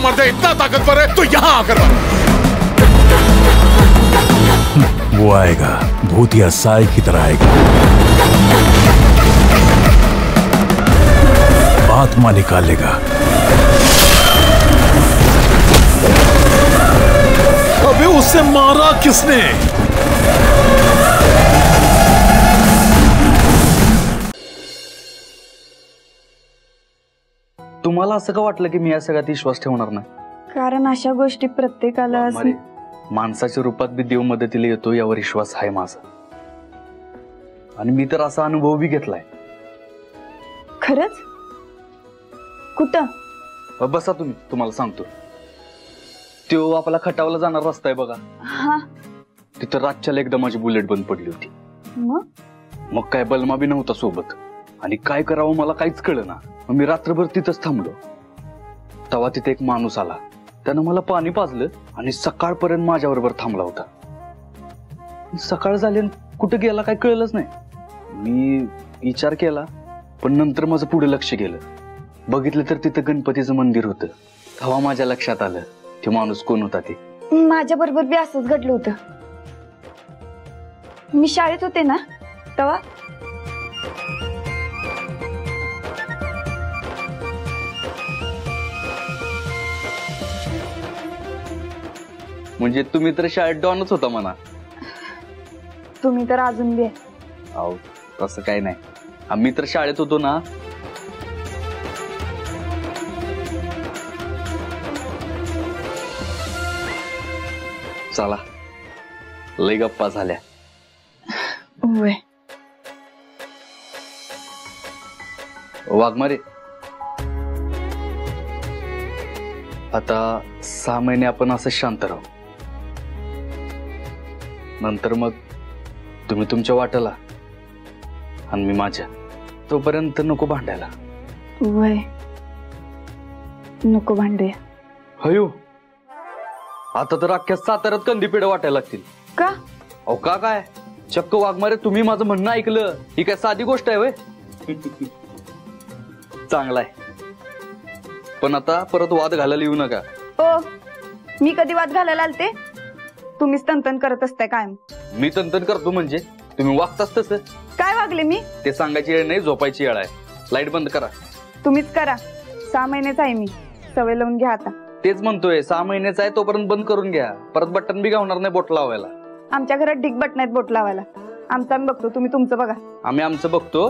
मर्द इतना ताकतवर है तो यहाँ आकर मारो। वो आएगा, भूतिया साई की तरह आएगा, आत्मा निकालेगा। अबे उसे मारा किसने? तुम्हाला असं का वाटलं की मी या सगळ्यात विश्वास ठेवणार नाही? कारण अशा गोष्टी प्रत्येकाला माणसाच्या रूपात बी देव मदतीला येतो यावर विश्वास आहे माझा, आणि मी तर असा अनुभव बी घेतलाय। खरंच? कुठं? बसा तुम्ही, तुम्हाला सांगतो। तो आपला खटावला जाणार रस्ता आहे बघा, हा, तिथं रातच्याला एकदा माझी बुलेट बंद पडली होती। मग काय बलमा बी नव्हता सोबत, आणि काय करावं मला काहीच कळेना। मग मी रात्रभर तिथंच थांबलो। तेव्हा तिथे एक माणूस आला, त्यानं मला पाणी पाजलं आणि सकाळपर्यंत माझ्याबरोबर थांबला होता। सकाळ झाली कुठे गेला काय कळलंच नाही। मी विचार केला, पण नंतर माझं पुढे लक्ष गेलं, बघितलं तर तिथं गणपतीचं मंदिर होतं। तेव्हा माझ्या लक्षात आलं ते माणूस कोण होता ते। माझ्या बरोबर बी असंच घडलं होतं। मी शाळेत होते ना तेव्हा। म्हणजे तुम्ही तर शाळेत डॉनच होता म्हणा। तुम्ही तर अजून बी आहे। अहो तसं काही नाही, आम्ही तर शाळेत होतो ना। चला, लय गप्पा झाल्या। होय वाघमारे, आता 6 महिने आपण असं शांत राहू, नंतर मग तुम्ही तुमच्या वाट्याला आणि मी माझ्या। तोपर्यंत नको भांडायला। होय, नको भांडूया। हयो, आता तर अख्ख्या साताऱ्यात कंदीपेढ वाटायला लागतील। का? अहो का काय, चक्क वाघमारे तुम्ही माझं म्हणणं ऐकलं, ही काय साधी गोष्ट आहे वय? चांगलाय, पण आता परत वाद घालायला येऊ नका। ओ, मी कधी वाद घालायला आलते? तुम्हीच तंतन करत असताय कायम। मी तंतन करतो म्हणजे तुम्ही वागताच तसं। काय वागले मी? ते सांगायची वेळ नाही, झोपायची वेळ आहे। लाईट बंद करा। तुम्हीच करा, 6 महिनेच आहे मी, सवय लावून घ्या आता। तेच म्हणतोय, 6 महिन्याचा आहे तोपर्यंत बंद करून घ्या, परत बटन बी गावणार नाही बोट लावायला। आमच्या घरात ढिग बटन आहेत बोट लावायला। आमचं आम्ही बघतो, तुम्ही तुमचं बघा। आम्ही आमचं बघतो।